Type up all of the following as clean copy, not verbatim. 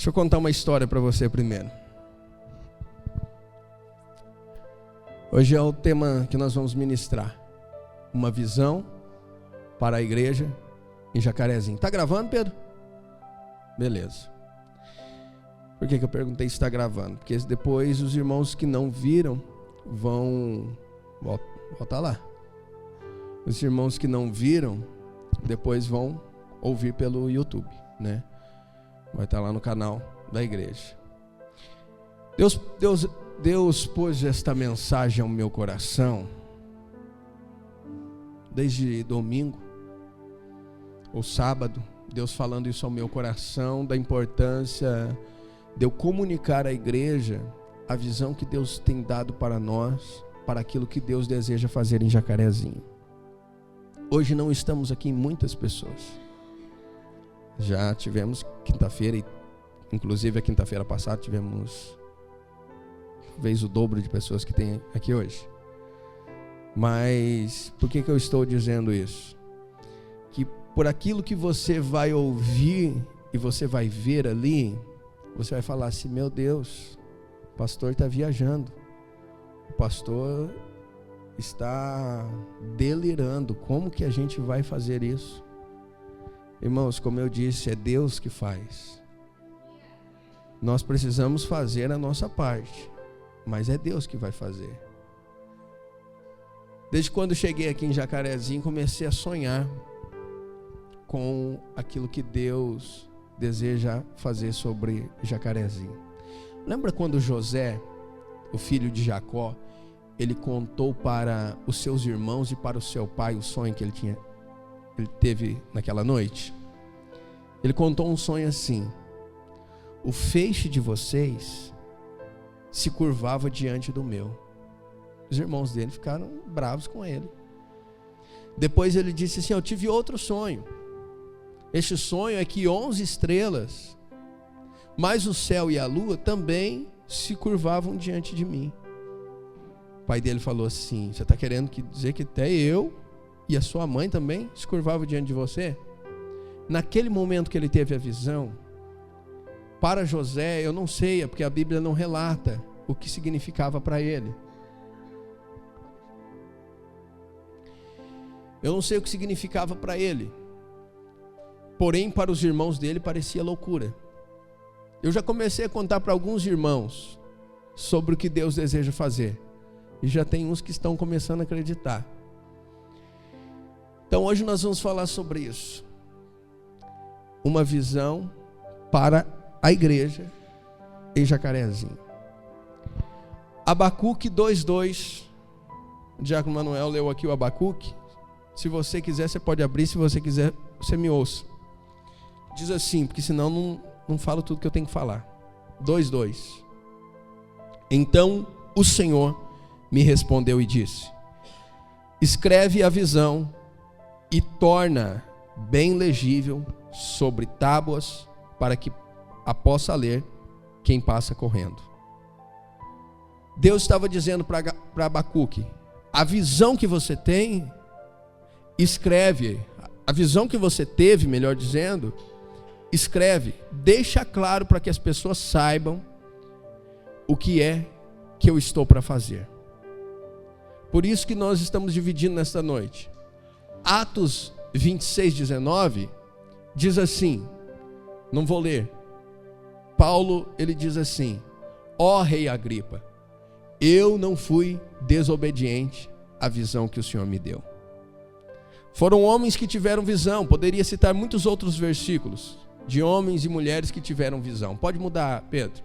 Deixa eu contar uma história para você primeiro. Hoje é o tema que nós vamos ministrar. Uma visão para a igreja em Jacarezinho. Tá gravando, Pedro? Beleza. Por que eu perguntei se está gravando? Porque depois os irmãos que não viram vão... Volta lá. Os irmãos que não viram depois vão ouvir pelo YouTube, né? Vai estar lá no canal da igreja. Deus pôs esta mensagem ao meu coração desde domingo ou sábado. Deus falando isso ao meu coração, da importância de eu comunicar à igreja a visão que Deus tem dado para nós, para aquilo que Deus deseja fazer em Jacarezinho. Hoje não estamos aqui muitas pessoas. Já tivemos quinta-feira, inclusive a quinta-feira passada tivemos talvez o dobro de pessoas que tem aqui hoje. Mas por que eu estou dizendo isso? Que por aquilo que você vai ouvir e você vai ver ali, você vai falar assim: meu Deus, o pastor está viajando, o pastor está delirando, como que a gente vai fazer isso? Irmãos, como eu disse, é Deus que faz. Nós precisamos fazer a nossa parte, mas é Deus que vai fazer. Desde quando cheguei aqui em Jacarezinho, comecei a sonhar com aquilo que Deus deseja fazer sobre Jacarezinho. Lembra quando José, o filho de Jacó, ele contou para os seus irmãos e para o seu pai o sonho que ele teve naquela noite? Ele contou um sonho assim: o feixe de vocês se curvava diante do meu. Os irmãos dele ficaram bravos com ele. Depois ele disse assim: eu tive outro sonho. Este sonho é que 11 estrelas, mais o céu e a lua, também se curvavam diante de mim. O pai dele falou assim: você está querendo dizer que até eu e a sua mãe também se curvavam diante de você? Naquele momento que ele teve a visão, para José, eu não sei, é porque a Bíblia não relata o que significava para ele. Eu não sei o que significava para ele. Porém, para os irmãos dele parecia loucura. Eu já comecei a contar para alguns irmãos sobre o que Deus deseja fazer. E já tem uns que estão começando a acreditar. Então hoje nós vamos falar sobre isso. Uma visão para a igreja em Jacarezinho. Abacuque 2:2. O Diácono Manuel leu aqui o Abacuque. Se você quiser, você pode abrir. Se você quiser, você me ouça. Diz assim, porque senão não falo tudo que eu tenho que falar. 2:2. Então o Senhor me respondeu e disse: escreve a visão e torna bem legível sobre tábuas, para que a possa ler quem passa correndo. Deus estava dizendo para Abacuque: a visão que você tem, escreve. A visão que você teve, melhor dizendo, escreve. Deixa claro para que as pessoas saibam o que é que eu estou para fazer. Por isso que nós estamos dividindo nesta noite. Atos 26:19 diz assim, não vou ler. Paulo, ele diz assim: ó rei Agripa, eu não fui desobediente à visão que o Senhor me deu. Foram homens que tiveram visão. Poderia citar muitos outros versículos de homens e mulheres que tiveram visão. Pode mudar, Pedro.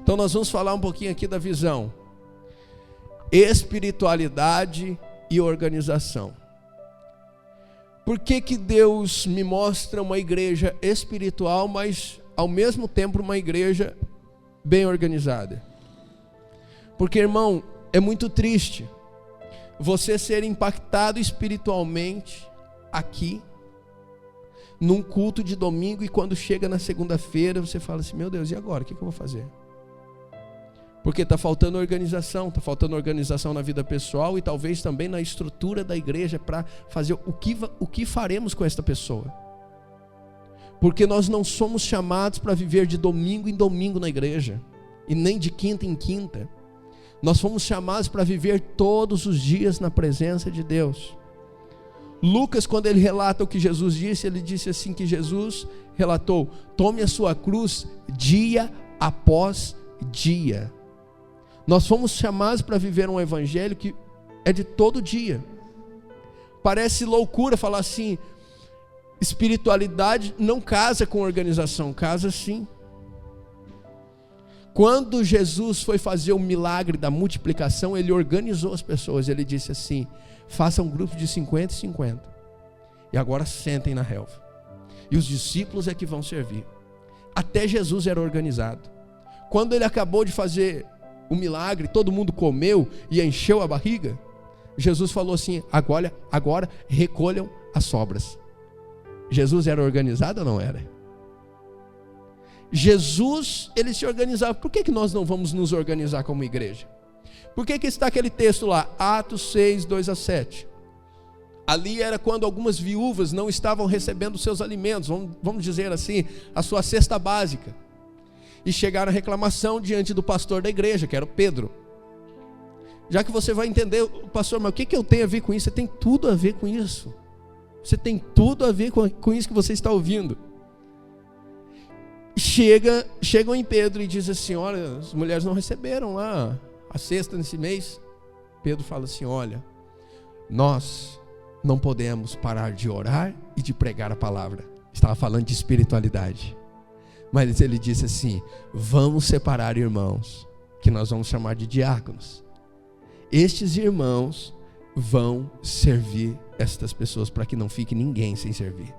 Então nós vamos falar um pouquinho aqui da visão. Espiritualidade e organização. Por que Deus me mostra uma igreja espiritual, mas ao mesmo tempo uma igreja bem organizada? Porque, irmão, é muito triste você ser impactado espiritualmente aqui, num culto de domingo, e quando chega na segunda-feira você fala assim: meu Deus, e agora? O que eu vou fazer? Porque está faltando organização na vida pessoal e talvez também na estrutura da igreja para fazer o que faremos com esta pessoa. Porque nós não somos chamados para viver de domingo em domingo na igreja, e nem de quinta em quinta. Nós fomos chamados para viver todos os dias na presença de Deus. Lucas, quando ele relata o que Jesus disse, ele disse assim, que Jesus relatou: tome a sua cruz dia após dia. Nós fomos chamados para viver um evangelho que é de todo dia. Parece loucura falar assim, espiritualidade não casa com organização, casa sim. Quando Jesus foi fazer o milagre da multiplicação, ele organizou as pessoas. Ele disse assim: façam um grupo de 50 e 50. E agora sentem na relva. E os discípulos é que vão servir. Até Jesus era organizado. Quando ele acabou de fazer o milagre, todo mundo comeu e encheu a barriga. Jesus falou assim: agora recolham as sobras. Jesus era organizado ou não era? Jesus, ele se organizava. Por que nós não vamos nos organizar como igreja? Por que está aquele texto lá, Atos 6, 2-7? Ali era quando algumas viúvas não estavam recebendo seus alimentos, vamos dizer assim, a sua cesta básica. E chegaram a reclamação diante do pastor da igreja, que era o Pedro. Já que você vai entender, pastor, mas o que eu tenho a ver com isso? Você tem tudo a ver com isso. Você tem tudo a ver com isso que você está ouvindo. Chegam em Pedro e diz assim: olha, as mulheres não receberam lá a cesta nesse mês. Pedro fala assim: olha, nós não podemos parar de orar e de pregar a palavra. Estava falando de espiritualidade. Mas ele disse assim: vamos separar irmãos, que nós vamos chamar de diáconos. Estes irmãos vão servir estas pessoas, para que não fique ninguém sem servir.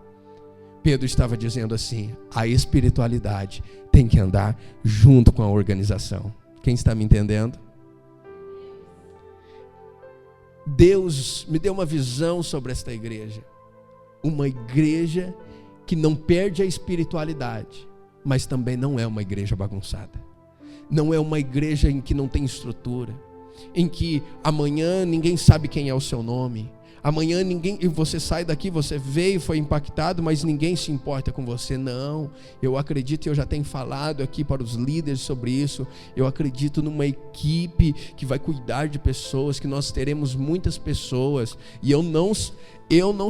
Pedro estava dizendo assim: a espiritualidade tem que andar junto com a organização. Quem está me entendendo? Deus me deu uma visão sobre esta igreja. Uma igreja que não perde a espiritualidade, mas também não é uma igreja bagunçada. Não é uma igreja em que não tem estrutura, em que amanhã ninguém sabe quem é o seu nome. Amanhã você sai daqui, você veio, foi impactado, mas ninguém se importa com você. Não, eu acredito, e eu já tenho falado aqui para os líderes sobre isso. Eu acredito numa equipe que vai cuidar de pessoas, que nós teremos muitas pessoas. E eu não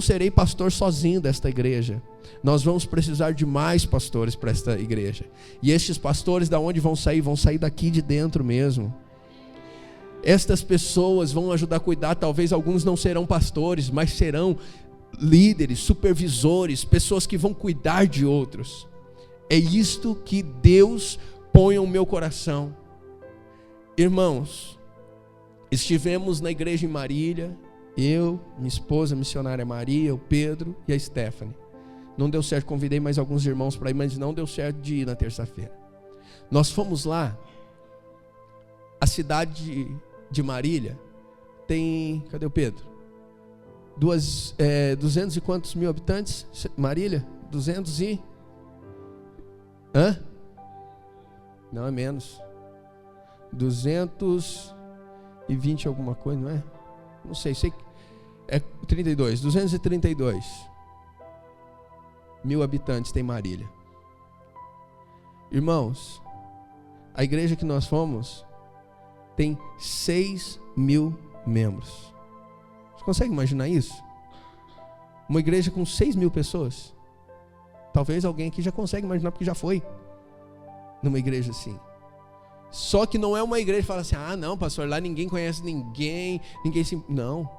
serei pastor sozinho desta igreja. Nós vamos precisar de mais pastores para esta igreja. E estes pastores, da onde vão sair? Vão sair daqui de dentro mesmo. Estas pessoas vão ajudar a cuidar. Talvez alguns não serão pastores, mas serão líderes, supervisores, pessoas que vão cuidar de outros. É isto que Deus põe no meu coração. Irmãos, estivemos na igreja em Marília, eu, minha esposa, a missionária Maria, o Pedro e a Stephanie. Não deu certo, convidei mais alguns irmãos para ir, mas não deu certo de ir na terça-feira. Nós fomos lá. A cidade de Marília tem, cadê o Pedro? 200 e quantos mil habitantes? Marília? 200 e... Não, é menos. 220 alguma coisa, não é? Não sei que é 32, 232 mil habitantes tem Marília. Irmãos, a igreja que nós fomos tem 6.000 membros. Você consegue imaginar isso? Uma igreja com 6.000 pessoas. Talvez alguém aqui já consegue imaginar, porque já foi numa igreja assim. Só que não é uma igreja que fala assim: ah não, pastor, lá ninguém conhece ninguém se... Não.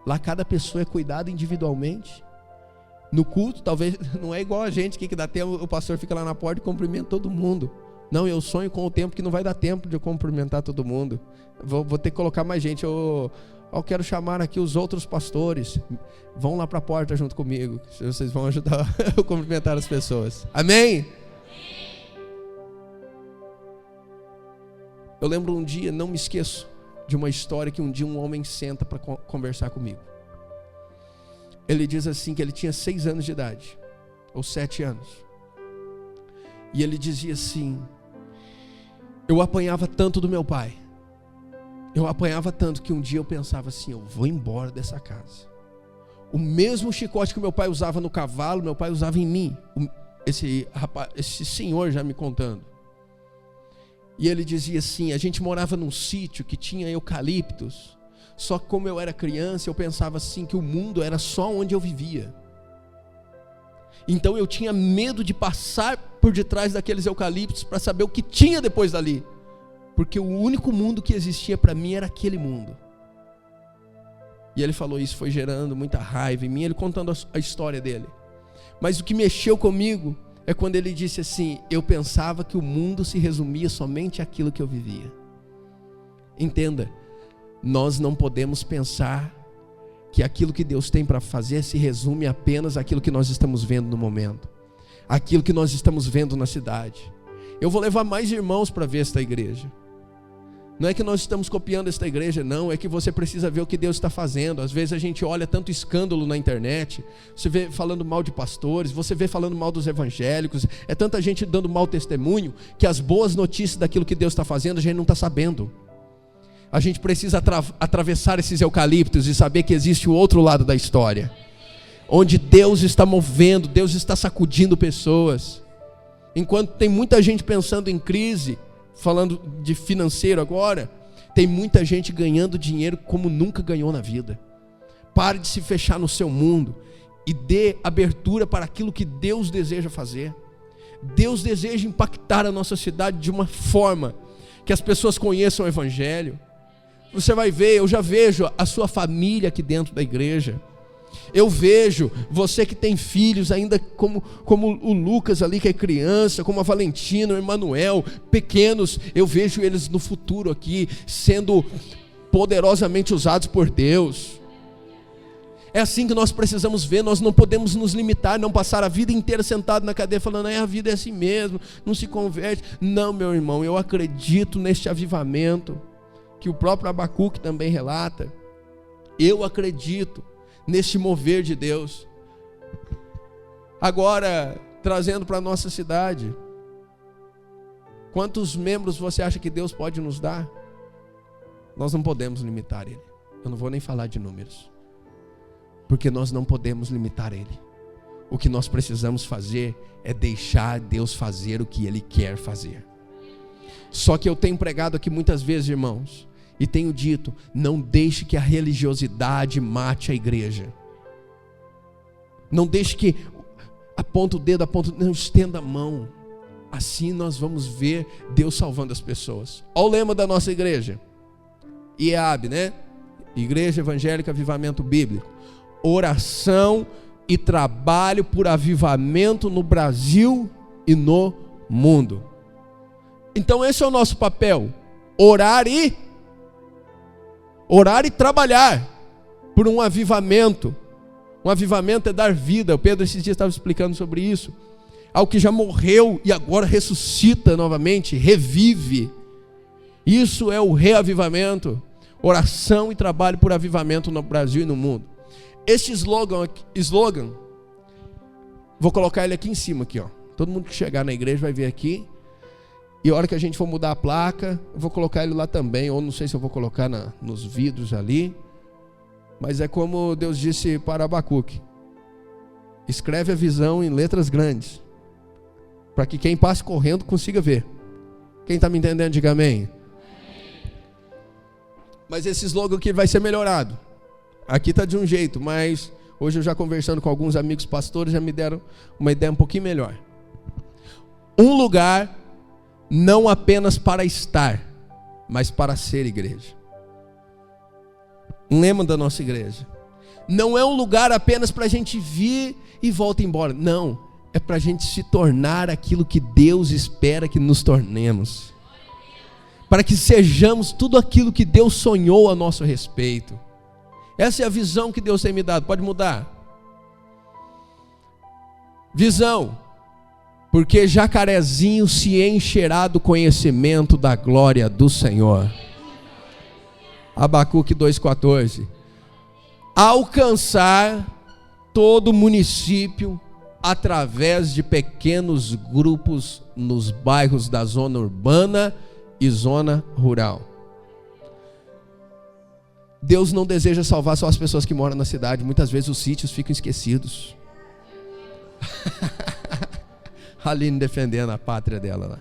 Lá cada pessoa é cuidada individualmente. No culto, talvez não é igual a gente que dá tempo, o pastor fica lá na porta e cumprimenta todo mundo. Não, eu sonho com o tempo que não vai dar tempo de eu cumprimentar todo mundo. Vou ter que colocar mais gente. Eu quero chamar aqui os outros pastores. Vão lá para a porta junto comigo. Vocês vão ajudar a cumprimentar as pessoas. Amém? Eu lembro um dia, não me esqueço, de uma história que um dia um homem senta para conversar comigo. Ele diz assim que ele tinha 6 anos de idade, ou 7 anos. E ele dizia assim: eu apanhava tanto do meu pai. Eu apanhava tanto que um dia eu pensava assim: eu vou embora dessa casa. O mesmo chicote que meu pai usava no cavalo, meu pai usava em mim. esse senhor já me contando. E ele dizia assim: a gente morava num sítio que tinha eucaliptos. Só que como eu era criança, eu pensava assim que o mundo era só onde eu vivia. Então eu tinha medo de passar por detrás daqueles eucaliptos para saber o que tinha depois dali. Porque o único mundo que existia para mim era aquele mundo. E ele falou isso, foi gerando muita raiva em mim, ele contando a história dele. Mas o que mexeu comigo é quando ele disse assim: eu pensava que o mundo se resumia somente àquilo que eu vivia. Entenda, nós não podemos pensar que aquilo que Deus tem para fazer se resume apenas àquilo que nós estamos vendo no momento, aquilo que nós estamos vendo na cidade. Eu vou levar mais irmãos para ver esta igreja. Não é que nós estamos copiando esta igreja, não. É que você precisa ver o que Deus está fazendo. Às vezes a gente olha tanto escândalo na internet. Você vê falando mal de pastores, você vê falando mal dos evangélicos. É tanta gente dando mau testemunho, que as boas notícias daquilo que Deus está fazendo a gente não está sabendo. A gente precisa atravessar esses eucaliptos e saber que existe o outro lado da história, onde Deus está movendo, Deus está sacudindo pessoas. Enquanto tem muita gente pensando em crise, falando de financeiro agora, tem muita gente ganhando dinheiro como nunca ganhou na vida. Pare de se fechar no seu mundo e dê abertura para aquilo que Deus deseja fazer. Deus deseja impactar a nossa cidade de uma forma que as pessoas conheçam o Evangelho. Você vai ver, eu já vejo a sua família aqui dentro da igreja. Eu vejo você que tem filhos ainda, como o Lucas ali que é criança, como a Valentina, o Emanuel, pequenos. Eu vejo eles no futuro aqui sendo poderosamente usados por Deus. É assim que nós precisamos ver. Nós não podemos nos limitar, não passar a vida inteira sentado na cadeira falando: a vida é assim mesmo, não se converte. Não, meu irmão, eu acredito neste avivamento que o próprio Abacuque também relata. Eu acredito neste mover de Deus. Agora, trazendo para a nossa cidade, quantos membros você acha que Deus pode nos dar? Nós não podemos limitar Ele. Eu não vou nem falar de números, porque nós não podemos limitar Ele. O que nós precisamos fazer é deixar Deus fazer o que Ele quer fazer. Só que eu tenho pregado aqui muitas vezes, irmãos, e tenho dito: não deixe que a religiosidade mate a igreja. Não deixe que aponta o dedo, não, estenda a mão. Assim nós vamos ver Deus salvando as pessoas. Olha o lema da nossa igreja, IEAB, né? Igreja Evangélica Avivamento Bíblico. Oração e trabalho por avivamento no Brasil e no mundo. Então esse é o nosso papel: orar e trabalhar por um avivamento. Um avivamento é dar vida. O Pedro esses dias estava explicando sobre isso. Algo que já morreu e agora ressuscita novamente, revive. Isso é o reavivamento. Oração e trabalho por avivamento no Brasil e no mundo. Este slogan, vou colocar ele aqui em cima aqui, ó. Todo mundo que chegar na igreja vai ver aqui. E a hora que a gente for mudar a placa, eu vou colocar ele lá também. Ou não sei se eu vou colocar nos vidros ali. Mas é como Deus disse para Abacuque: escreve a visão em letras grandes, para que quem passe correndo consiga ver. Quem está me entendendo, diga amém. Mas esse slogan aqui vai ser melhorado. Aqui está de um jeito, mas hoje eu já conversando com alguns amigos pastores, já me deram uma ideia um pouquinho melhor. Um lugar não apenas para estar, mas para ser igreja. Um lema da nossa igreja: não é um lugar apenas para a gente vir e volta embora. Não, é para a gente se tornar aquilo que Deus espera que nos tornemos, para que sejamos tudo aquilo que Deus sonhou a nosso respeito. Essa é a visão que Deus tem me dado. Pode mudar. Visão: porque Jacarezinho se encherá do conhecimento da glória do Senhor. Abacuque 2,14. Alcançar todo município através de pequenos grupos nos bairros da zona urbana e zona rural. Deus não deseja salvar só as pessoas que moram na cidade. Muitas vezes os sítios ficam esquecidos. A Aline defendendo a pátria dela lá.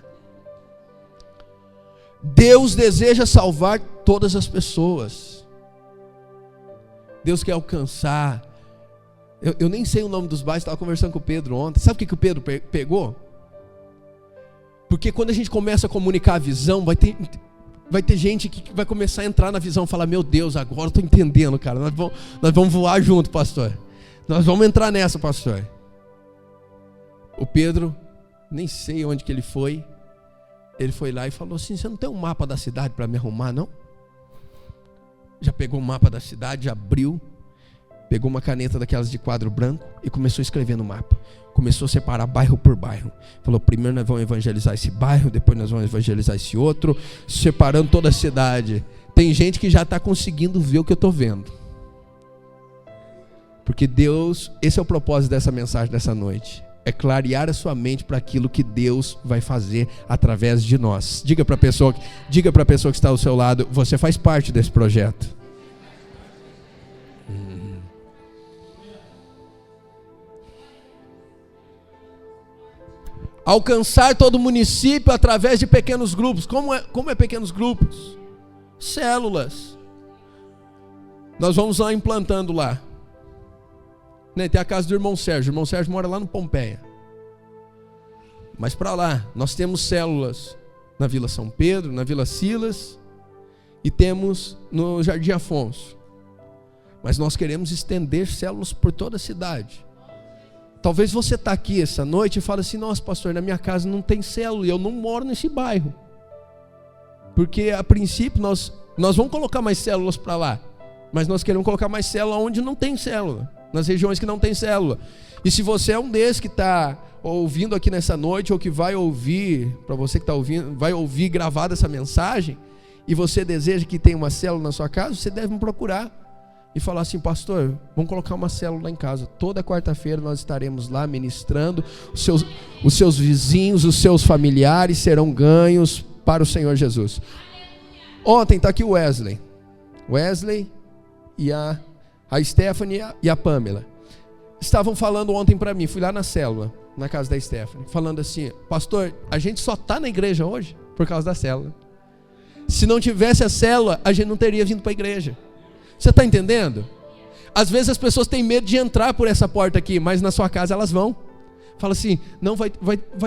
Deus deseja salvar todas as pessoas. Deus quer alcançar. Eu nem sei o nome dos bairros, estava conversando com o Pedro ontem. Sabe o que o Pedro pegou? Porque quando a gente começa a comunicar a visão, vai ter gente que vai começar a entrar na visão e falar: meu Deus, agora eu estou entendendo, cara. Nós vamos voar junto, pastor. Nós vamos entrar nessa, pastor. O Pedro, nem sei onde que ele foi. Ele foi lá e falou assim: você não tem um mapa da cidade para me arrumar, não? Já pegou o mapa da cidade, já abriu, pegou uma caneta daquelas de quadro branco e começou a escrever no mapa. Começou a separar bairro por bairro. Falou: primeiro nós vamos evangelizar esse bairro, depois nós vamos evangelizar esse outro, separando toda a cidade. Tem gente que já está conseguindo ver o que eu estou vendo. Porque Deus, esse é o propósito dessa mensagem dessa noite. É clarear a sua mente para aquilo que Deus vai fazer através de nós. Diga para a pessoa que está ao seu lado: você faz parte desse projeto. Alcançar todo o município através de pequenos grupos. Como é pequenos grupos? Células. Nós vamos lá implantando lá. Tem a casa do irmão Sérgio. O irmão Sérgio mora lá no Pompeia. Mas para lá, nós temos células na Vila São Pedro, na Vila Silas, e temos no Jardim Afonso. Mas nós queremos estender células por toda a cidade. Talvez você está aqui essa noite e fale assim: nossa, pastor, na minha casa não tem célula e eu não moro nesse bairro. Porque a princípio nós vamos colocar mais células para lá, mas nós queremos colocar mais célula onde não tem célula, nas regiões que não tem célula. E se você é um desses que está ouvindo aqui nessa noite, ou que vai ouvir, para você que está ouvindo, vai ouvir gravada essa mensagem, e você deseja que tenha uma célula na sua casa, você deve me procurar e falar assim: pastor, vamos colocar uma célula lá em casa. Toda quarta-feira nós estaremos lá ministrando. Os seus vizinhos, os seus familiares serão ganhos para o Senhor Jesus. Ontem está aqui o Wesley e a Stephanie e a Pamela estavam falando ontem para mim. Fui lá na célula, na casa da Stephanie, falando assim: pastor, a gente só está na igreja hoje por causa da célula. Se não tivesse a célula, a gente não teria vindo para a igreja. Você está entendendo? Às vezes as pessoas têm medo de entrar por essa porta aqui, mas na sua casa elas vão. Fala assim: não, vai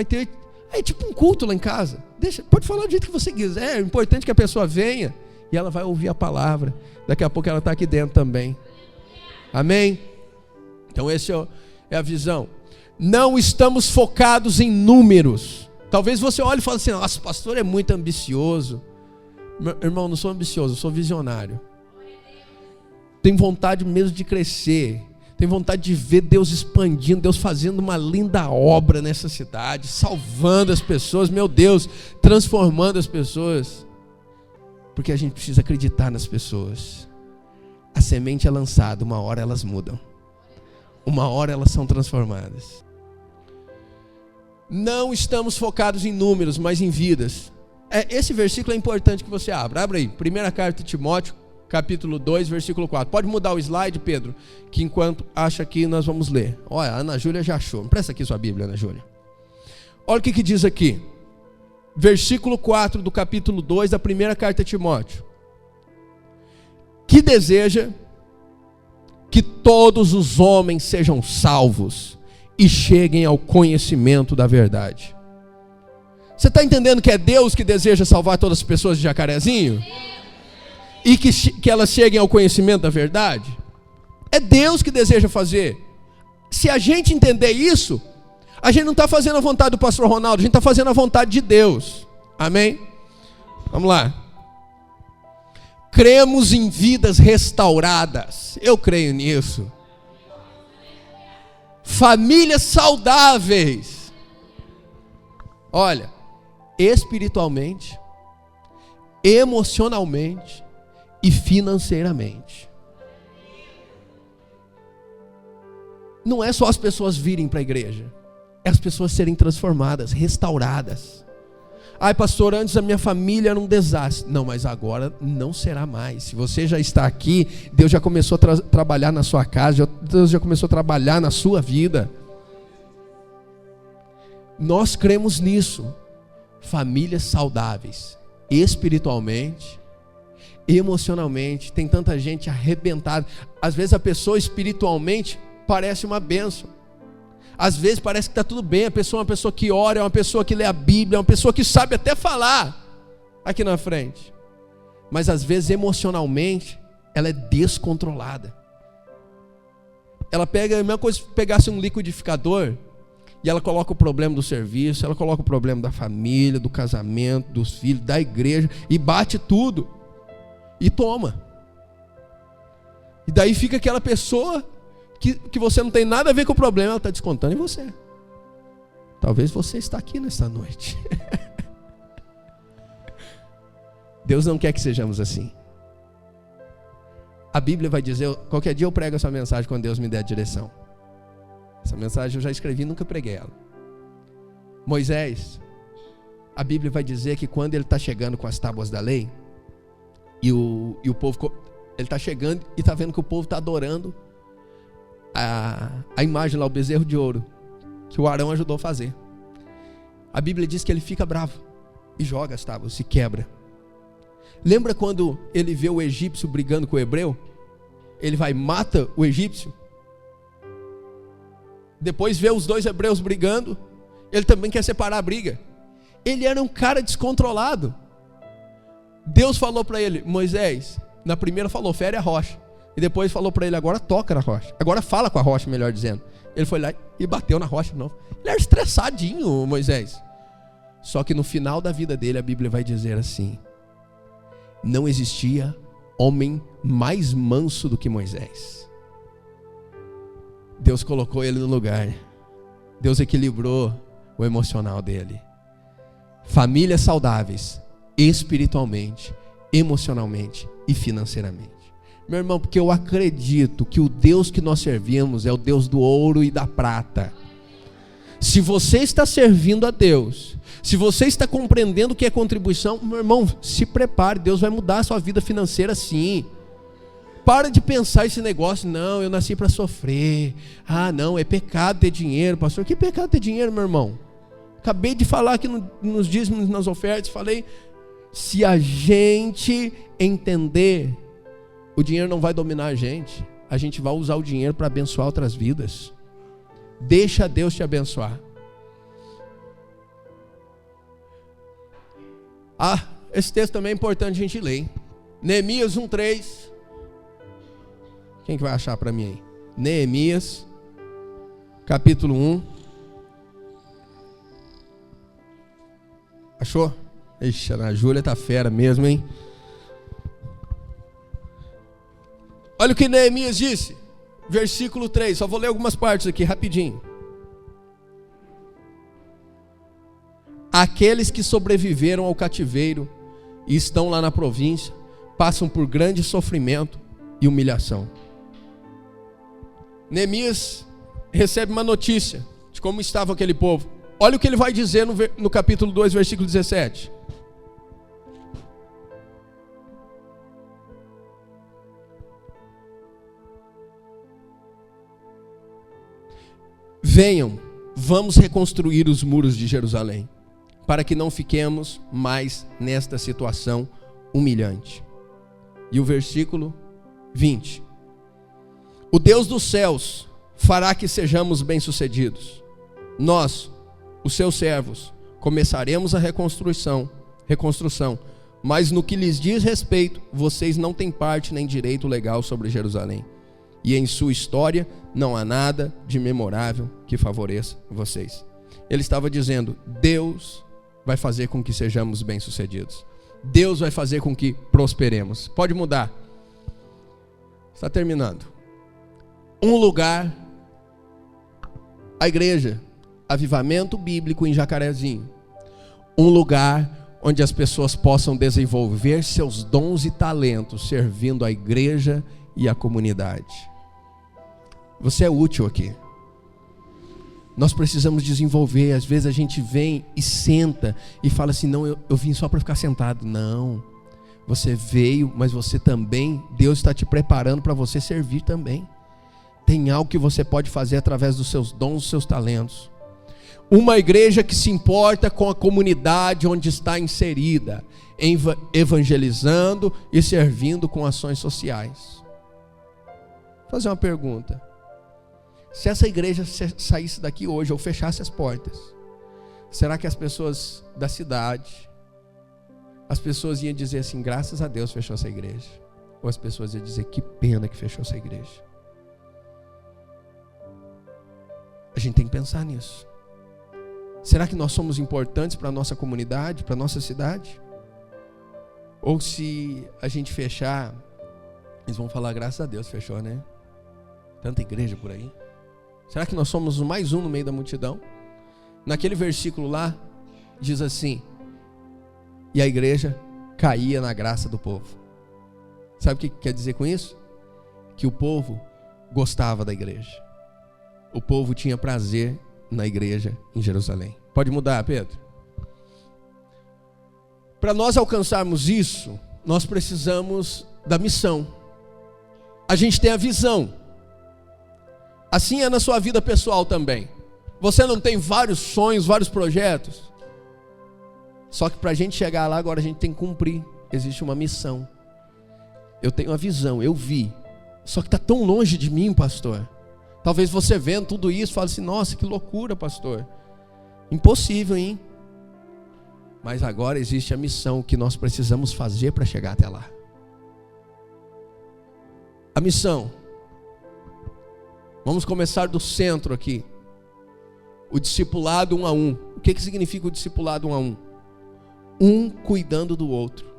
ter, é tipo um culto lá em casa. Pode falar do jeito que você quiser. É importante que a pessoa venha e ela vai ouvir a palavra. Daqui a pouco ela está aqui dentro também. Amém? Então essa é a visão. Não estamos focados em números. Talvez você olhe e fale assim: nossa, o pastor é muito ambicioso. Meu irmão, não sou ambicioso, eu sou visionário. Tenho vontade mesmo de crescer. Tenho vontade de ver Deus expandindo, Deus fazendo uma linda obra nessa cidade, salvando as pessoas, meu Deus, transformando as pessoas. Porque a gente precisa acreditar nas pessoas. A semente é lançada, uma hora elas mudam. Uma hora elas são transformadas. Não estamos focados em números, mas em vidas. Esse versículo é importante que você abra. Abra aí, 1ª carta de Timóteo, capítulo 2, versículo 4. Pode mudar o slide, Pedro, que enquanto acha aqui nós vamos ler. Olha, a Ana Júlia já achou. Presta aqui sua Bíblia, Ana Júlia. Olha o que diz aqui. Versículo 4 do capítulo 2 da 1ª carta de Timóteo. Que deseja que todos os homens sejam salvos e cheguem ao conhecimento da verdade. Você está entendendo que é Deus que deseja salvar todas as pessoas de Jacarezinho? E que elas cheguem ao conhecimento da verdade? É Deus que deseja fazer. Se a gente entender isso, a gente não está fazendo a vontade do pastor Ronaldo, a gente está fazendo a vontade de Deus. Amém? Vamos lá. Cremos em vidas restauradas. Eu creio nisso. Famílias saudáveis. Olha, espiritualmente, emocionalmente e financeiramente. Não é só as pessoas virem para a igreja, é as pessoas serem transformadas, restauradas. Ai, pastor, antes a minha família era um desastre. Não, mas agora não será mais. Se você já está aqui, Deus já começou a trabalhar na sua casa, Deus já começou a trabalhar na sua vida. Nós cremos nisso. Famílias saudáveis, espiritualmente, emocionalmente. Tem tanta gente arrebentada. Às vezes a pessoa espiritualmente parece uma bênção. Às vezes parece que está tudo bem. A pessoa é uma pessoa que ora, é uma pessoa que lê a Bíblia, é uma pessoa que sabe até falar aqui na frente. Mas às vezes emocionalmente ela é descontrolada. Ela pega a mesma coisa se pegasse um liquidificador e ela coloca o problema do serviço, ela coloca o problema da família, do casamento, dos filhos, da igreja, e bate tudo e toma. E daí fica aquela pessoa que você não tem nada a ver com o problema, ela está descontando em você. Talvez você está aqui nesta noite. Deus não quer que sejamos assim. A Bíblia vai dizer, qualquer dia eu prego essa mensagem quando Deus me der a direção. Essa mensagem eu já escrevi e nunca preguei ela. Moisés, a Bíblia vai dizer que quando ele está chegando com as tábuas da lei, e o povo, ele está chegando e está vendo que o povo está adorando a imagem lá, o bezerro de ouro, que o Arão ajudou a fazer. A Bíblia diz que ele fica bravo e joga as tábuas, se quebra. Lembra quando ele vê o egípcio brigando com o hebreu? Ele vai e mata o egípcio. Depois vê os dois hebreus brigando. Ele também quer separar a briga. Ele era um cara descontrolado. Deus falou para ele, Moisés, na primeira falou, fere a rocha. E depois falou para ele, agora toca na rocha. Agora fala com a rocha, melhor dizendo. Ele foi lá e bateu na rocha de novo. Ele era estressadinho, Moisés. Só que no final da vida dele, a Bíblia vai dizer assim: não existia homem mais manso do que Moisés. Deus colocou ele no lugar. Deus equilibrou o emocional dele. Famílias saudáveis, espiritualmente, emocionalmente e financeiramente. Meu irmão, porque eu acredito que o Deus que nós servimos é o Deus do ouro e da prata. Se você está servindo a Deus, se você está compreendendo o que é contribuição, meu irmão, se prepare, Deus vai mudar a sua vida financeira sim. Para de pensar esse negócio, não, eu nasci para sofrer. Ah, não, é pecado ter dinheiro, pastor. Que pecado ter dinheiro, meu irmão? Acabei de falar aqui nos dízimos, nas ofertas, falei, se a gente entender, o dinheiro não vai dominar a gente vai usar o dinheiro para abençoar outras vidas. Deixa Deus te abençoar. Ah, esse texto também é importante a gente ler, hein? Neemias 1:3. Quem que vai achar para mim aí? Neemias, capítulo 1. Achou? Ixi, a Júlia tá fera mesmo, hein? Olha o que Neemias disse. Versículo 3, só vou ler algumas partes aqui, rapidinho. Aqueles que sobreviveram ao cativeiro e estão lá na província, passam por grande sofrimento e humilhação. Neemias recebe uma notícia de como estava aquele povo. Olha o que ele vai dizer no capítulo 2, versículo 17. Venham, vamos reconstruir os muros de Jerusalém, para que não fiquemos mais nesta situação humilhante. E o versículo 20. O Deus dos céus fará que sejamos bem-sucedidos. Nós, os seus servos, começaremos a reconstrução, mas no que lhes diz respeito, vocês não têm parte nem direito legal sobre Jerusalém. E em sua história não há nada de memorável que favoreça vocês. Ele estava dizendo, Deus vai fazer com que sejamos bem-sucedidos. Deus vai fazer com que prosperemos. Pode mudar. Está terminando. Um lugar, a igreja, Avivamento Bíblico em Jacarezinho. Um lugar onde as pessoas possam desenvolver seus dons e talentos, servindo a igreja e a comunidade. Você é útil aqui. Nós precisamos desenvolver. Às vezes a gente vem e senta e fala assim, não, eu vim só para ficar sentado. Não, você veio, mas você também, Deus está te preparando para você servir também. Tem algo que você pode fazer através dos seus dons, dos seus talentos. Uma igreja que se importa com a comunidade onde está inserida, evangelizando e servindo com ações sociais. Vou fazer uma pergunta. Se essa igreja saísse daqui hoje ou fechasse as portas, será que as pessoas da cidade, as pessoas iam dizer assim, graças a Deus fechou essa igreja? Ou as pessoas iam dizer, que pena que fechou essa igreja? A gente tem que pensar nisso. Será que nós somos importantes para a nossa comunidade, para a nossa cidade? Ou se a gente fechar, eles vão falar, graças a Deus fechou, né? Tanta igreja por aí. Será que nós somos o mais um no meio da multidão? Naquele versículo lá, diz assim, e a igreja caía na graça do povo. Sabe o que quer dizer com isso? Que o povo gostava da igreja. O povo tinha prazer na igreja em Jerusalém. Pode mudar, Pedro? Para nós alcançarmos isso, nós precisamos da missão. A gente tem a visão. Assim é na sua vida pessoal também. Você não tem vários sonhos, vários projetos? Só que para a gente chegar lá, agora a gente tem que cumprir. Existe uma missão. Eu tenho a visão, eu vi. Só que está tão longe de mim, pastor. Talvez você vendo tudo isso, fale assim, nossa, que loucura, pastor. Impossível, hein? Mas agora existe a missão que nós precisamos fazer para chegar até lá. A missão. Vamos começar do centro aqui. O discipulado 1 a 1. O que significa o discipulado 1 a 1? Um cuidando do outro.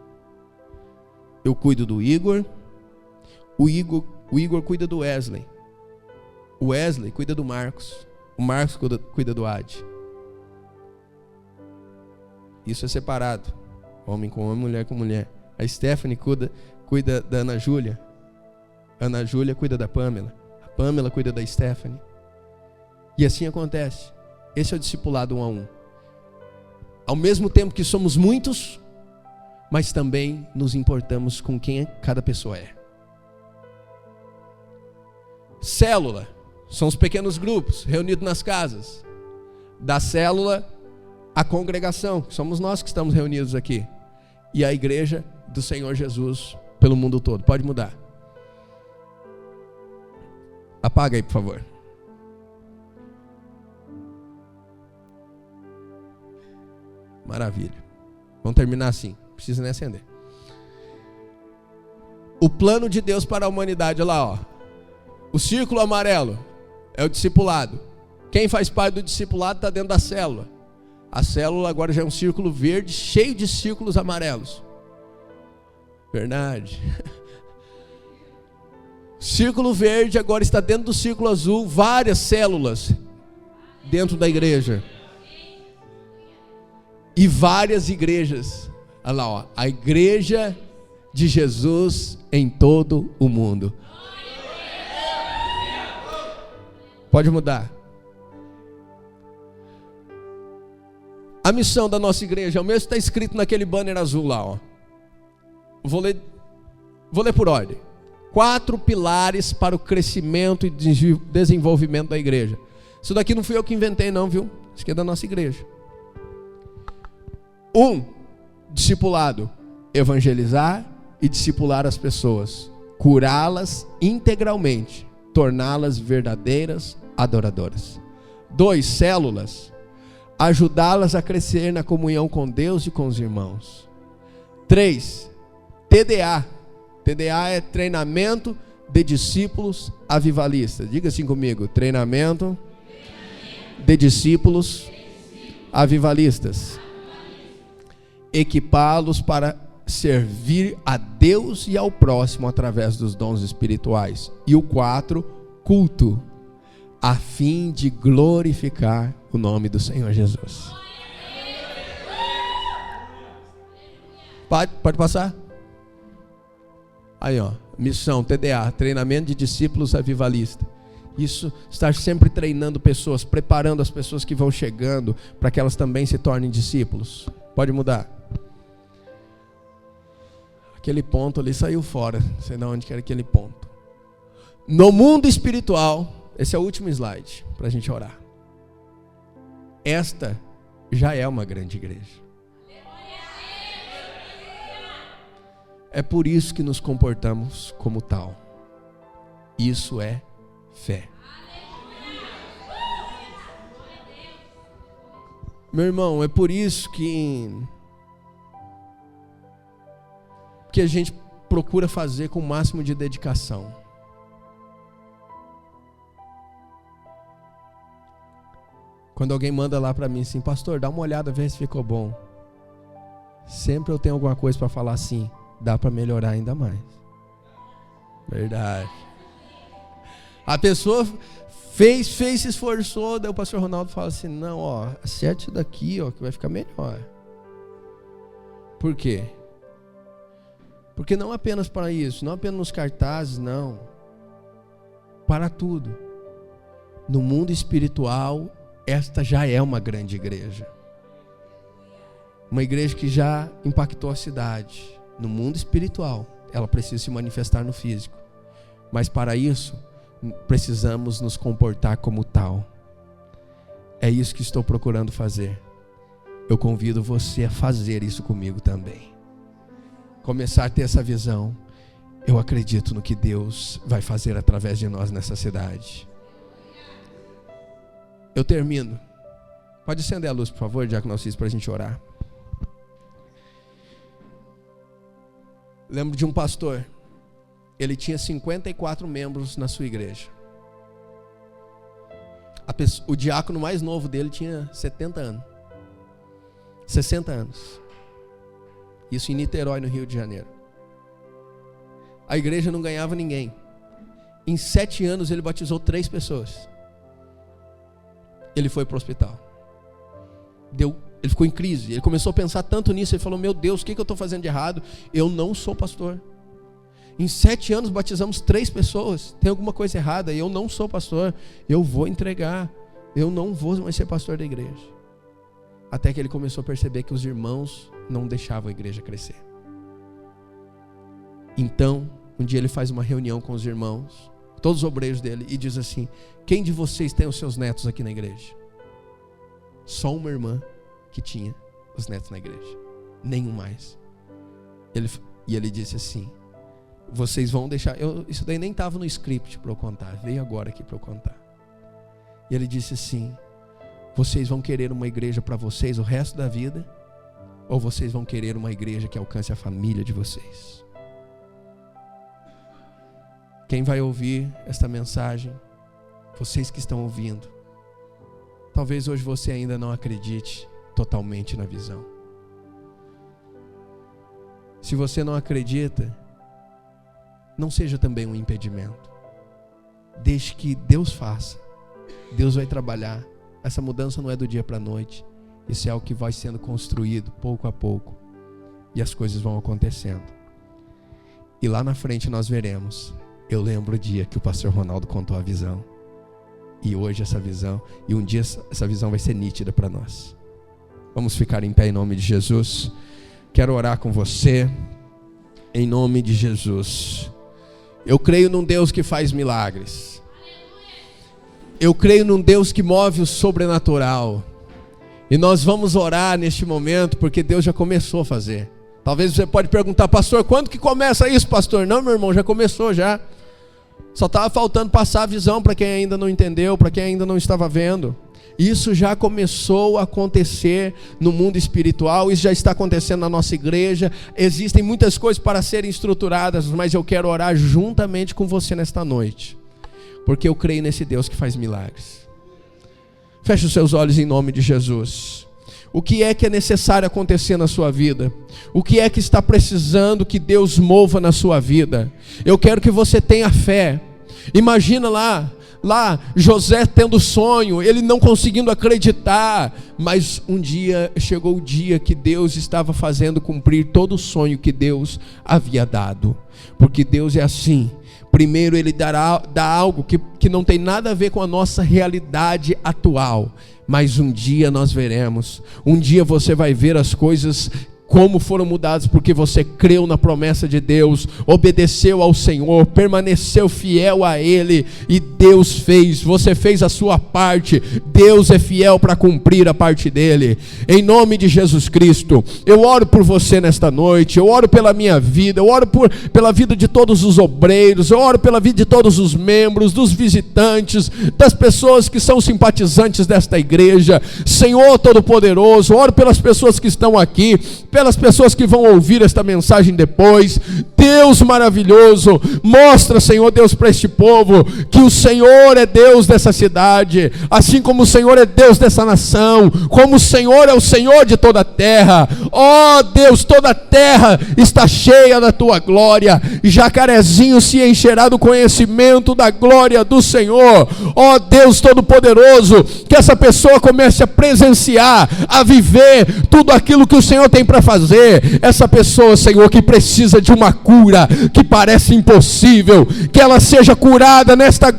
Eu cuido do Igor. O Igor cuida do Wesley. O Wesley cuida do Marcos. O Marcos cuida do Ad. Isso é separado. Homem com homem, mulher com mulher. A Stephanie cuida da Ana Júlia. A Ana Júlia cuida da Pamela. A Pamela cuida da Stephanie. E assim acontece. Esse é o discipulado 1 a 1. Ao mesmo tempo que somos muitos, mas também nos importamos com quem cada pessoa é. Célula. São os pequenos grupos reunidos nas casas. Da célula, a congregação, somos nós que estamos reunidos aqui. E a igreja do Senhor Jesus pelo mundo todo. Pode mudar. Apaga aí, por favor. Maravilha. Vamos terminar assim. Não precisa nem acender. O plano de Deus para a humanidade, olha lá, ó. O círculo amarelo é o discipulado. Quem faz parte do discipulado está dentro da célula. A célula agora já é um círculo verde, cheio de círculos amarelos. Verdade. Círculo verde agora está dentro do círculo azul, várias células dentro da igreja. E várias igrejas. Olha lá, ó, a igreja de Jesus em todo o mundo. Pode mudar. A missão da nossa igreja é o mesmo que está escrito naquele banner azul lá, ó. Vou ler por ordem. 4 pilares para o crescimento e desenvolvimento da igreja. Isso daqui não fui eu que inventei não, viu? Isso aqui é da nossa igreja. 1. Discipulado. Evangelizar e discipular as pessoas. Curá-las integralmente. Torná-las verdadeiras adoradoras. 2. Células. Ajudá-las a crescer na comunhão com Deus e com os irmãos. 3. TDA. TDA é treinamento de discípulos avivalistas. Diga assim comigo, treinamento de discípulos avivalistas. Equipá-los para servir a Deus e ao próximo através dos dons espirituais. E o 4, culto, a fim de glorificar o nome do Senhor Jesus. Pode passar? Aí, ó, missão, TDA, treinamento de discípulos avivalistas. Isso, estar sempre treinando pessoas, preparando as pessoas que vão chegando, para que elas também se tornem discípulos. Pode mudar. Aquele ponto ali saiu fora, não sei de onde que era aquele ponto. No mundo espiritual, esse é o último slide, para a gente orar. esta já é uma grande igreja. É por isso que nos comportamos como tal. Isso é fé. Meu irmão, é por isso que a gente procura fazer com o máximo de dedicação. Quando alguém manda lá para mim assim, pastor, dá uma olhada, vê se ficou bom. Sempre eu tenho alguma coisa para falar assim, dá para melhorar ainda mais. Verdade. A pessoa fez, se esforçou, daí o pastor Ronaldo fala assim, não, ó, acerte isso daqui, ó, que vai ficar melhor. Por quê? Porque não apenas para isso, não apenas nos cartazes, não. Para tudo. No mundo espiritual, esta já é uma grande igreja. Uma igreja que já impactou a cidade. No mundo espiritual, ela precisa se manifestar no físico. Mas para isso, precisamos nos comportar como tal. É isso que estou procurando fazer. Eu convido você a fazer isso comigo também. Começar a ter essa visão. Eu acredito no que Deus vai fazer através de nós nessa cidade. Eu termino. Pode acender a luz, por favor, Diácono Alcides, para a gente orar. Lembro de um pastor. Ele tinha 54 membros na sua igreja. O diácono mais novo dele tinha 70 anos. 60 anos. Isso em Niterói, no Rio de Janeiro. A igreja não ganhava ninguém. Em 7 anos ele batizou 3 pessoas. Ele foi para o hospital. Ele ficou em crise. Ele começou a pensar tanto nisso. Ele falou, meu Deus, o que eu estou fazendo de errado? Eu não sou pastor. Em 7 anos batizamos 3 pessoas. Tem alguma coisa errada. Eu não sou pastor. Eu vou entregar. Eu não vou mais ser pastor da igreja. Até que ele começou a perceber que os irmãos não deixavam a igreja crescer. Então, um dia ele faz uma reunião com os irmãos, todos os obreiros dele, e diz assim, quem de vocês tem os seus netos aqui na igreja? Só uma irmã que tinha os netos na igreja. Nenhum mais. E ele disse assim, vocês vão deixar... isso daí nem estava no script para eu contar, veio agora aqui para eu contar. E ele disse assim, vocês vão querer uma igreja para vocês o resto da vida? Ou vocês vão querer uma igreja que alcance a família de vocês? Quem vai ouvir esta mensagem? Vocês que estão ouvindo. Talvez hoje você ainda não acredite totalmente na visão. Se você não acredita, não seja também um impedimento. Deixe que Deus faça. Deus vai trabalhar. Essa mudança não é do dia para a noite. Isso é algo que vai sendo construído pouco a pouco. E as coisas vão acontecendo. E lá na frente nós veremos. Eu lembro o dia que o pastor Ronaldo contou a visão. E hoje essa visão. E um dia essa visão vai ser nítida para nós. Vamos ficar em pé em nome de Jesus. Quero orar com você. Em nome de Jesus. Eu creio num Deus que faz milagres. Eu creio num Deus que move o sobrenatural. E nós vamos orar neste momento, porque Deus já começou a fazer. Talvez você pode perguntar, pastor, quando que começa isso, pastor? Não, meu irmão, já começou já. Só estava faltando passar a visão para quem ainda não entendeu, para quem ainda não estava vendo. Isso já começou a acontecer no mundo espiritual, isso já está acontecendo na nossa igreja. Existem muitas coisas para serem estruturadas, mas eu quero orar juntamente com você nesta noite. Porque eu creio nesse Deus que faz milagres. Feche os seus olhos em nome de Jesus. O que é necessário acontecer na sua vida? O que é que está precisando que Deus mova na sua vida? Eu quero que você tenha fé. Imagina lá José tendo sonho, ele não conseguindo acreditar, mas um dia chegou o dia que Deus estava fazendo cumprir todo o sonho que Deus havia dado. Porque Deus é assim. Primeiro ele dá algo que não tem nada a ver com a nossa realidade atual. Mas um dia nós veremos. Um dia você vai ver as coisas Como foram mudados? Porque você creu na promessa de Deus, obedeceu ao Senhor, permaneceu fiel a Ele, e Deus fez. Você fez a sua parte, Deus é fiel para cumprir a parte dele. Em nome de Jesus Cristo, eu oro por você nesta noite, eu oro pela minha vida, eu oro pela vida de todos os obreiros, eu oro pela vida de todos os membros, dos visitantes, das pessoas que são simpatizantes desta igreja. Senhor Todo-Poderoso, oro pelas pessoas que estão aqui, pelas pessoas que vão ouvir esta mensagem depois. Deus maravilhoso, mostra, Senhor Deus, para este povo que o Senhor é Deus dessa cidade, assim como o Senhor é Deus dessa nação, como o Senhor é o Senhor de toda a terra. Ó Deus, toda a terra está cheia da tua glória, Jacarezinho se encherá do conhecimento da glória do Senhor. Ó Deus Todo-Poderoso, que essa pessoa comece a presenciar, a viver tudo aquilo que o Senhor tem para fazer. Essa pessoa, Senhor, que precisa de uma cura, que parece impossível, que ela seja curada nesta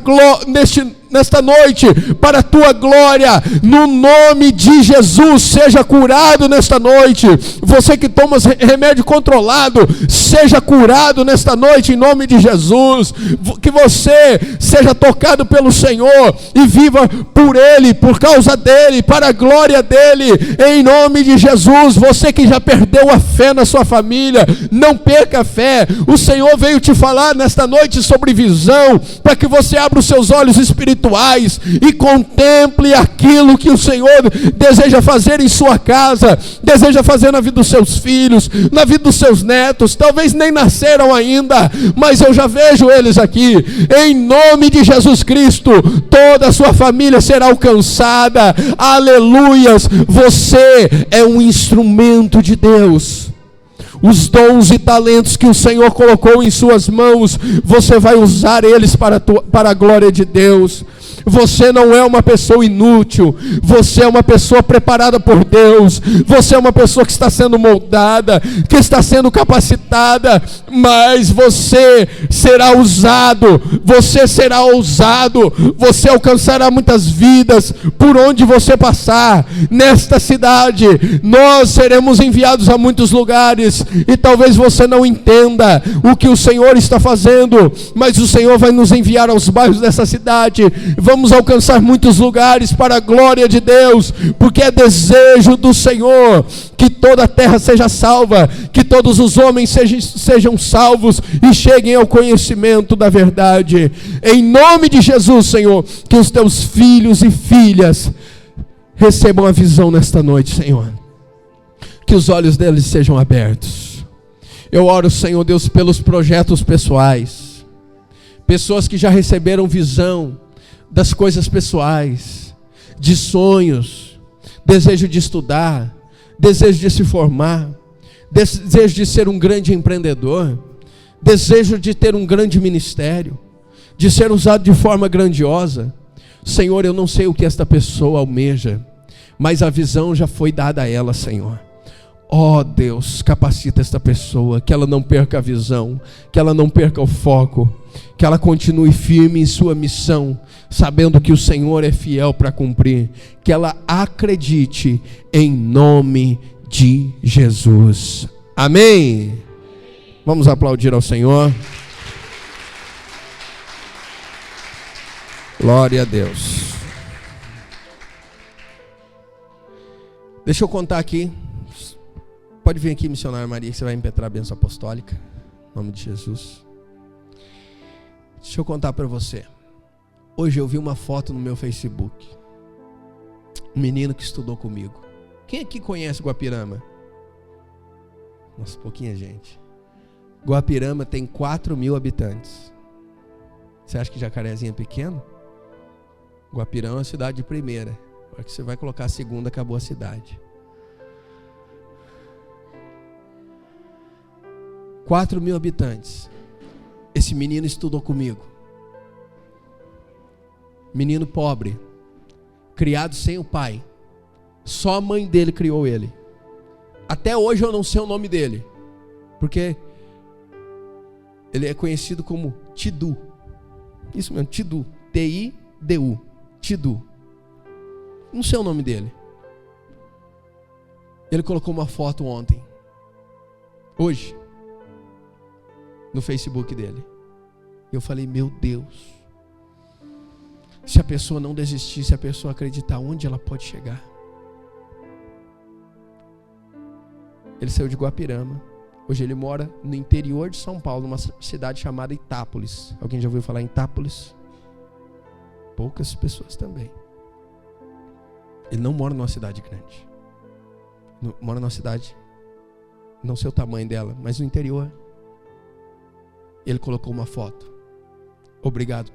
noite, para a tua glória, no nome de Jesus. Seja curado nesta noite. Você que toma remédio controlado, seja curado nesta noite, em nome de Jesus. Que você seja tocado pelo Senhor e viva por Ele, por causa dEle, para a glória dEle, em nome de Jesus. Você que já perdeu a fé na sua família, não perca a fé. O Senhor veio te falar nesta noite sobre visão, para que você abra os seus olhos espirituais e contemple aquilo que o Senhor deseja fazer em sua casa, deseja fazer na vida dos seus filhos, na vida dos seus netos. Talvez nem nasceram ainda, mas eu já vejo eles aqui. Em nome de Jesus Cristo, toda a sua família será alcançada. Aleluias. Você é um instrumento de Deus. Os dons e talentos que o Senhor colocou em suas mãos, você vai usar eles para a glória de Deus. Você não é uma pessoa inútil, você é uma pessoa preparada por Deus, você é uma pessoa que está sendo moldada, que está sendo capacitada, mas você será usado, você será ousado, você alcançará muitas vidas por onde você passar. Nesta cidade, nós seremos enviados a muitos lugares, e talvez você não entenda o que o Senhor está fazendo, mas o Senhor vai nos enviar aos bairros dessa cidade. Vamos alcançar muitos lugares para a glória de Deus, porque é desejo do Senhor que toda a terra seja salva, que todos os homens sejam salvos e cheguem ao conhecimento da verdade. Em nome de Jesus, Senhor, que os teus filhos e filhas recebam a visão nesta noite, Senhor, que os olhos deles sejam abertos. Eu oro, Senhor Deus, pelos projetos pessoais, pessoas que já receberam visão das coisas pessoais, de sonhos, desejo de estudar, desejo de se formar, desejo de ser um grande empreendedor, desejo de ter um grande ministério, de ser usado de forma grandiosa. Senhor, eu não sei o que esta pessoa almeja, mas a visão já foi dada a ela, Senhor. Ó Deus, capacita esta pessoa, que ela não perca a visão, que ela não perca o foco, que ela continue firme em sua missão, sabendo que o Senhor é fiel para cumprir, que ela acredite em nome de Jesus. Amém? Vamos aplaudir ao Senhor. Glória a Deus. Deixa eu contar aqui. Pode vir aqui, missionária Maria, que você vai impetrar a bênção apostólica. Em nome de Jesus. Deixa eu contar para você. Hoje eu vi uma foto no meu Facebook. Um menino que estudou comigo. Quem aqui conhece Guapirama? Nossa, pouquinha gente. Guapirama tem 4.000 habitantes. Você acha que Jacarezinho é pequeno? Guapirama é uma cidade de primeira. Agora que você vai colocar a segunda, acabou a cidade. 4.000 habitantes. Esse menino estudou comigo. Menino pobre, criado sem o pai. Só a mãe dele criou ele. Até hoje eu não sei o nome dele, porque ele é conhecido como Tidu. Isso mesmo, Tidu. T-I-D-U. Tidu. Não sei o nome dele. Ele colocou uma foto ontem. Hoje. No Facebook dele. Eu falei, meu Deus. Se a pessoa não desistir, se a pessoa acreditar, onde ela pode chegar? Ele saiu de Guapirama. Hoje ele mora no interior de São Paulo, numa cidade chamada Itápolis. Alguém já ouviu falar em Itápolis? Poucas pessoas também. Ele não mora numa cidade grande. Mora numa cidade, não sei o tamanho dela, mas no interior. Ele colocou uma foto. Obrigado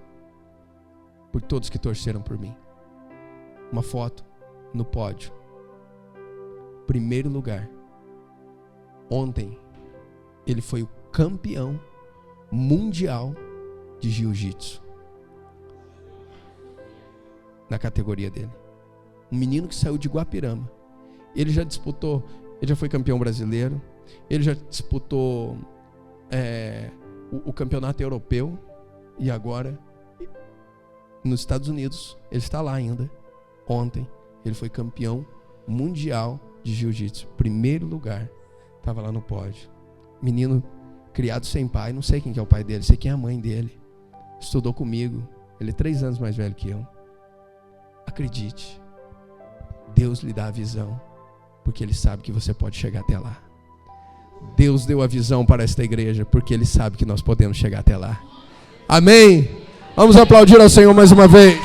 por todos que torceram por mim. Uma foto no pódio. Primeiro lugar. Ontem, ele foi o campeão mundial de jiu-jitsu. Na categoria dele. Um menino que saiu de Guapirama. Ele já disputou, ele já foi campeão brasileiro. Ele já disputou o campeonato europeu. E agora, nos Estados Unidos, ele está lá ainda. Ontem, ele foi campeão mundial de jiu-jitsu. Primeiro lugar. Estava lá no pódio. Menino criado sem pai. Não sei quem que é o pai dele. Sei quem é a mãe dele. Estudou comigo. Ele é 3 anos mais velho que eu. Acredite. Deus lhe dá a visão. Porque Ele sabe que você pode chegar até lá. Deus deu a visão para esta igreja. Porque Ele sabe que nós podemos chegar até lá. Amém? Vamos aplaudir ao Senhor mais uma vez.